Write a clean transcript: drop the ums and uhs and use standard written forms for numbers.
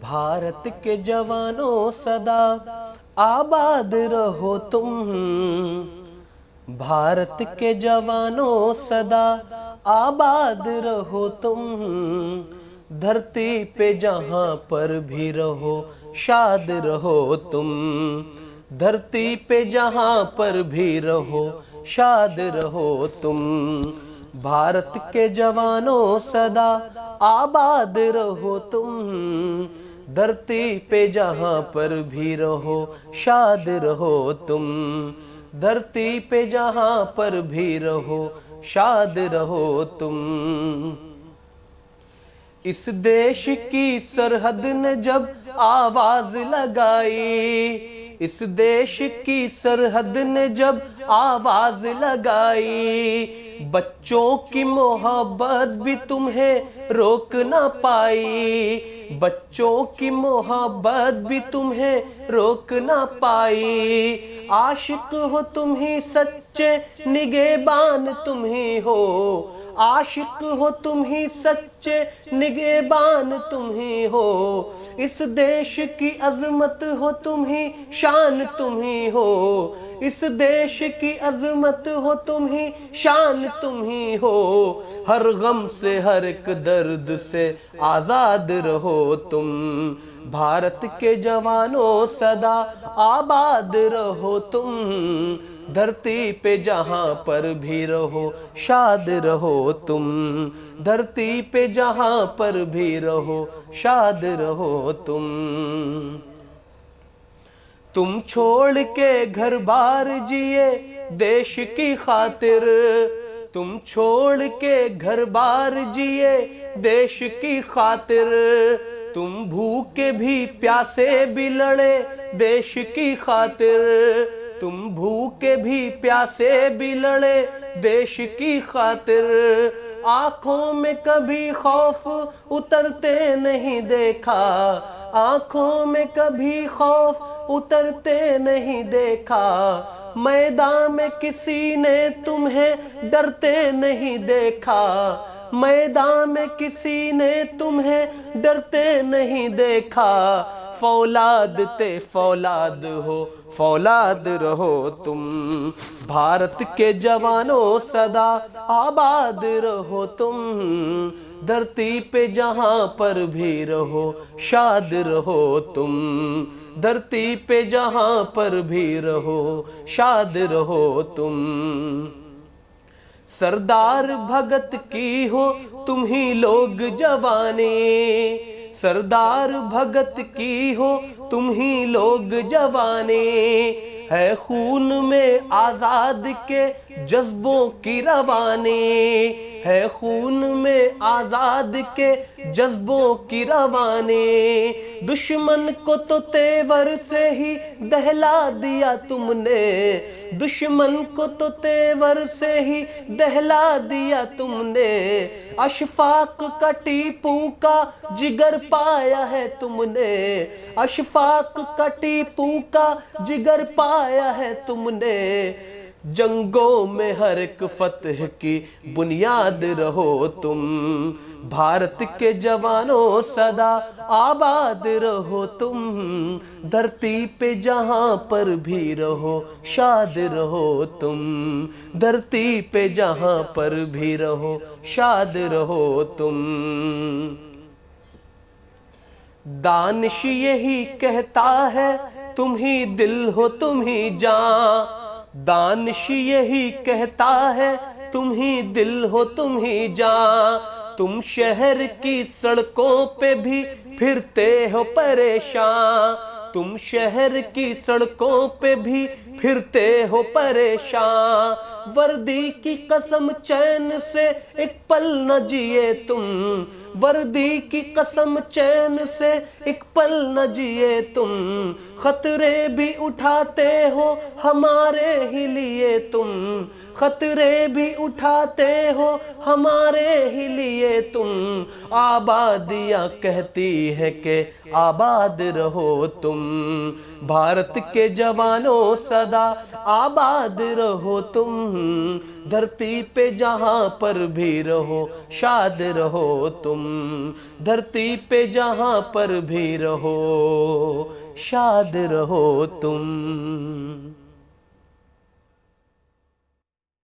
भारत के जवानों सदा आबाद रहो तुम। भारत के जवानों सदा आबाद रहो तुम। धरती पे जहाँ पर भी रहो शाद रहो तुम। धरती पे जहाँ पर भी रहो शाद रहो तुम। भारत के जवानों सदा आबाद रहो तुम। धरती पे जहाँ पर भी रहो शाद रहो तुम। धरती पे जहाँ पर भी रहो शाद रहो तुम। इस देश की सरहद ने जब आवाज लगाई, इस देश की सरहद ने जब आवाज लगाई, बच्चों की मोहब्बत भी तुम्हें रोक ना पाई। बच्चों की मोहब्बत भी तुम्हें रोक ना पाई। आशिक हो तुम ही सच्चे, निगहबान तुम ही हो। आशिक हो तुम ही सच्चे, निगहबान तुम ही हो। इस देश की अजमत हो तुम ही, शान तुम ही हो। इस देश की अजमत हो तुम ही, शान तुम ही हो। हर गम से हर एक दर्द से आजाद रहो तुम। भारत के जवानों सदा आबाद रहो तुम। धरती पे जहाँ पर भी रहो शाद रहो तुम। धरती पे जहाँ पर भी रहो शाद रहो तुम। तुम छोड़ के घर बार जिए देश की खातिर। तुम छोड़ के घर बार जिए देश की खातिर। तुम भूखे भी प्यासे भी लड़े देश की खातिर। तुम भूखे भी प्यासे भी लड़े देश की खातिर। आंखों में कभी खौफ उतरते नहीं देखा। आंखों में कभी खौफ उतरते नहीं देखा। मैदान में किसी ने तुम्हें डरते नहीं देखा। मैदान में किसी ने तुम्हें डरते नहीं देखा। फौलाद ते फौलाद हो, फौलाद रहो तुम। भारत के जवानों सदा आबाद रहो तुम। धरती पे जहाँ पर भी रहो शाद रहो तुम। धरती पे जहाँ पर भी रहो शाद रहो तुम। सरदार भगत की हो तुम ही लोग जवानी। सरदार भगत की हो तुम ही लोग जवानी। है खून में आजाद के जज्बों की रवानी। है खून में आजाद के जज्बों की रवानी। दुश्मन को तो तेवर से ही दहला दिया तुमने। दुश्मन को तो तेवर से ही दहला दिया तुमने। अशफाक का टीपू का जिगर पाया है तुमने। अशफाक का टीपू का जिगर पाया है तुमने। जंगों में हर एक फतह की बुनियाद रहो तुम। भारत के जवानों सदा आबाद रहो तुम। धरती पे जहाँ पर भी रहो शाद रहो तुम। धरती पे जहाँ पर भी रहो शाद रहो तुम। दानिश यही कहता है तुम ही दिल हो तुम ही जान। दानिश यही कहता है तुम ही दिल हो तुम ही जान। तुम शहर की सड़कों पे भी फिरते हो परेशान। तुम शहर की सड़कों पे भी फिरते हो परेशान। वर्दी की कसम चैन से एक पल न जिए तुम। वर्दी की कसम चैन से एक पल न जिए तुम। खतरे भी उठाते हो हमारे ही लिए तुम। खतरे भी उठाते हो हमारे ही लिए तुम। आबादियाँ कहती है कि आबाद रहो तुम। भारत के जवानों सदा आबाद रहो तुम, धरती पे जहां पर भी रहो शाद रहो तुम, धरती पे जहां पर भी रहो शाद रहो तुम।